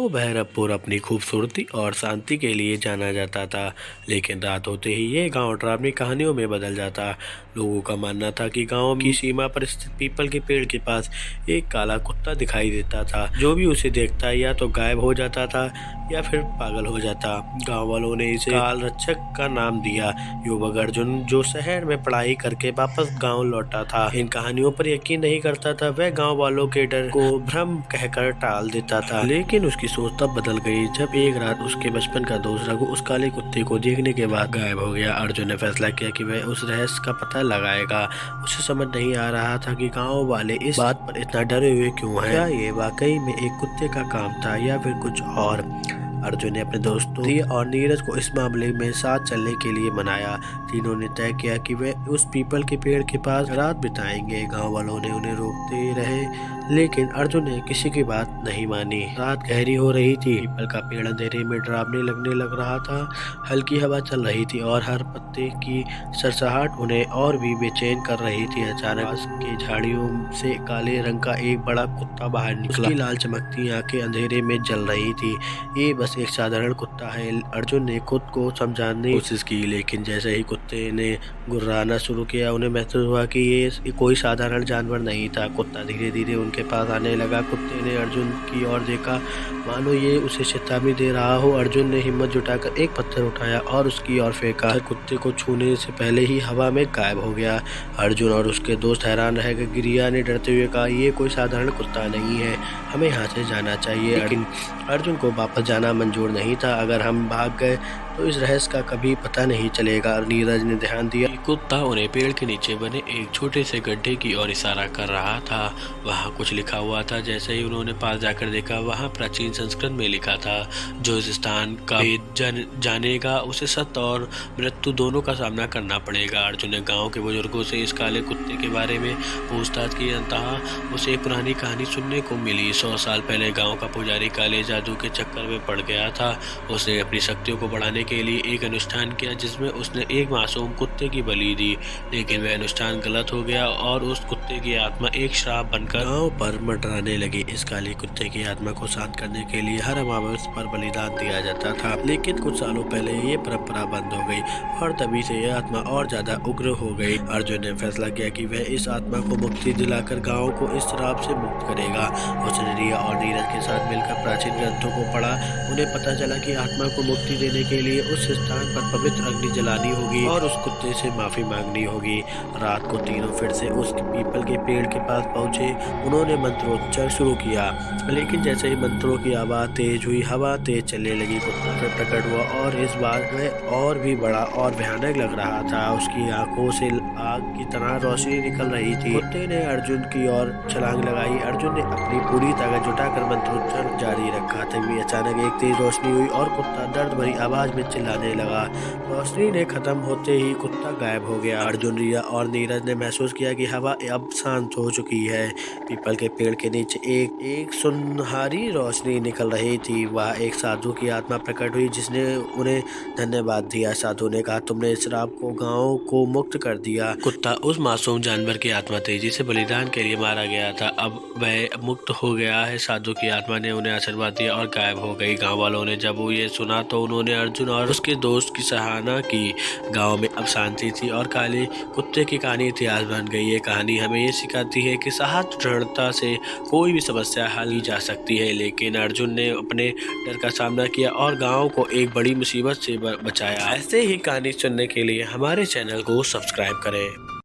गांव भैरवपुर अपनी खूबसूरती और शांति के लिए जाना जाता था, लेकिन रात होते ही ये गांव डरावनी कहानियों में बदल जाता। लोगों का मानना था कि गांव की सीमा पर स्थित पीपल के पेड़ के पास एक काला कुत्ता दिखाई देता था, जो भी उसे देखता या तो गायब हो जाता था या फिर पागल हो जाता। गांव वालों ने इसे काल रक्षक का नाम दिया। युवक अर्जुन, जो शहर में पढ़ाई करके वापस गाँव लौटा था, इन कहानियों पर यकीन नहीं करता था। वह गाँव वालों के डर को भ्रम कहकर टाल देता था, लेकिन उसकी सोच तब बदल गई जब एक रात उसके बचपन का दोस्त रघु उस काले कुत्ते को देखने के बाद गायब हो गया। अर्जुन ने फैसला किया कि वह उस रहस्य का पता लगाएगा। उसे समझ नहीं आ रहा था कि गांव वाले इस बात पर इतना डरे हुए क्यों हैं। क्या ये वाकई में एक कुत्ते का काम था या फिर कुछ और? अर्जुन ने अपने दोस्तों और नीरज को इस मामले में साथ चलने के लिए मनाया। तीनों ने तय किया कि वे उस पीपल के पेड़ के पास रात बिताएंगे। गांव वालों ने उन्हें रोकते रहे, लेकिन अर्जुन ने किसी की बात नहीं मानी। रात गहरी हो रही थी, पीपल का पेड़ अंधेरे में डरावने लगने लग रहा था। हल्की हवा चल रही थी और हर पत्ते की सरसराहट उन्हें और भी बेचैन कर रही थी। अचानक पास की झाड़ियों से काले रंग का एक बड़ा कुत्ता बाहर निकला। उसकी लाल चमकती आंखें अंधेरे में जल रही थी। ये बस एक साधारण कुत्ता है, अर्जुन ने खुद को समझाने की कोशिश की, लेकिन जैसे ही कुत्ते ने गुर्राना शुरू किया, उन्हें महसूस हुआ कि ये कोई साधारण जानवर नहीं था। कुत्ता धीरे धीरे उनके पास आने लगा। कुत्ते ने अर्जुन की ओर देखा, मानो ये उसे चेतावनी दे रहा हो। अर्जुन ने हिम्मत जुटाकर एक पत्थर उठाया और उसकी ओर फेंका। कुत्ते को छूने से पहले ही हवा में गायब हो गया। अर्जुन और उसके दोस्त हैरान रह गए। गिरिया ने डरते हुए कहा, ये कोई साधारण कुत्ता नहीं है, हमें यहाँ से जाना चाहिए। लेकिन अर्जुन को वापस जाना मंजूर नहीं था। अगर हम भाग गए तो इस रहस्य का कभी पता नहीं चलेगा। नीरज ने ध्यान दिया। कुत्ता उन्हें पेड़ के नीचे बने एक छोटे से गड्ढे की ओर इशारा कर रहा था। वहाँ कुछ लिखा हुआ था। जैसे ही उन्होंने पास जाकर देखा, वहाँ प्राचीन संस्कृत में लिखा था, जो इस स्थान का जानेगा उसे सत्य और मृत्यु दोनों का सामना करना पड़ेगा। अर्जुन ने गाँव के बुजुर्गों से इस काले कुत्ते के बारे में पूछताछ की। अंततः उसे एक पुरानी कहानी सुनने को मिली। 100 साल पहले गाँव का पुजारी काले जादू के चक्कर में पड़ गया था। उसने अपनी शक्तियों को बढ़ाने के लिए एक अनुष्ठान किया, जिसमें उसने एक मासूम कुत्ते की बलि दी। लेकिन वह अनुष्ठान गलत हो गया और उस कुत्ते की आत्मा एक श्राप बनकर गांव पर मंडराने लगी। इस काले कुत्ते की आत्मा को शांत करने के लिए हर अमावस्या पर बलिदान दिया जाता था, लेकिन कुछ सालों पहले ये परंपरा बंद हो गई और तभी से यह आत्मा और ज्यादा उग्र हो गई। अर्जुन ने फैसला किया कि वह इस आत्मा को मुक्ति दिलाकर गाँव को इस श्राप से मुक्त करेगा। उसने रिया और नीरज के साथ मिलकर प्राचीन ग्रंथों को पढ़ा। उन्हें पता चला कि आत्मा को मुक्ति देने के लिए उस स्थान पर पवित्र अग्नि जलानी होगी और उस कुत्ते से माफी मांगनी होगी। रात को तीनों फिर से उस पीपल के पेड़ के पास पहुंचे। उन्होंने मंत्रोच्चार शुरू किया, लेकिन जैसे ही मंत्रों की आवाज तेज हुई, हवा तेज चलने लगी। कुत्ता फिर प्रकट हुआ और इस बार वह और भी बड़ा और भयानक लग रहा था। उसकी आंखों से आग की तरह रोशनी निकल रही थी। कुत्ते ने अर्जुन की ओर छलांग लगाई। अर्जुन ने अपनी पूरी ताकत जुटाकर मंत्रोच्चार जारी रखा। तभी अचानक एक तेज रोशनी हुई और कुत्ता दर्द भरी आवाज में चिल्लाने लगा। रोशनी ने खत्म होते ही कुत्ता गायब हो गया। अर्जुन, रिया और नीरज ने महसूस किया कि हवा अब शांत हो चुकी है। पीपल के पेड़ के नीचे एक सुनहरी रोशनी निकल रही थी। वह एक साधु की आत्मा प्रकट हुई, जिसने उन्हें धन्यवाद दिया। साधु ने कहा, तुमने इस श्राप को गांव को मुक्त कर दिया। कुत्ता, उस मासूम जानवर की आत्मा थी जिसे बलिदान के लिए मारा गया था, अब वह मुक्त हो गया है। साधु की आत्मा ने उन्हें आशीर्वाद दिया और गायब हो गई। गाँव वालों ने जब वो ये सुना तो उन्होंने अर्जुन और उसके दोस्त की सराहना की। गांव में अब शांति थी और काले कुत्ते की कहानी इतिहास बन गई। ये कहानी हमें ये सिखाती है कि साहस, दृढ़ता से कोई भी समस्या हल की जा सकती है। लेकिन अर्जुन ने अपने डर का सामना किया और गांव को एक बड़ी मुसीबत से बचाया। ऐसे ही कहानी सुनने के लिए हमारे चैनल को सब्सक्राइब करें।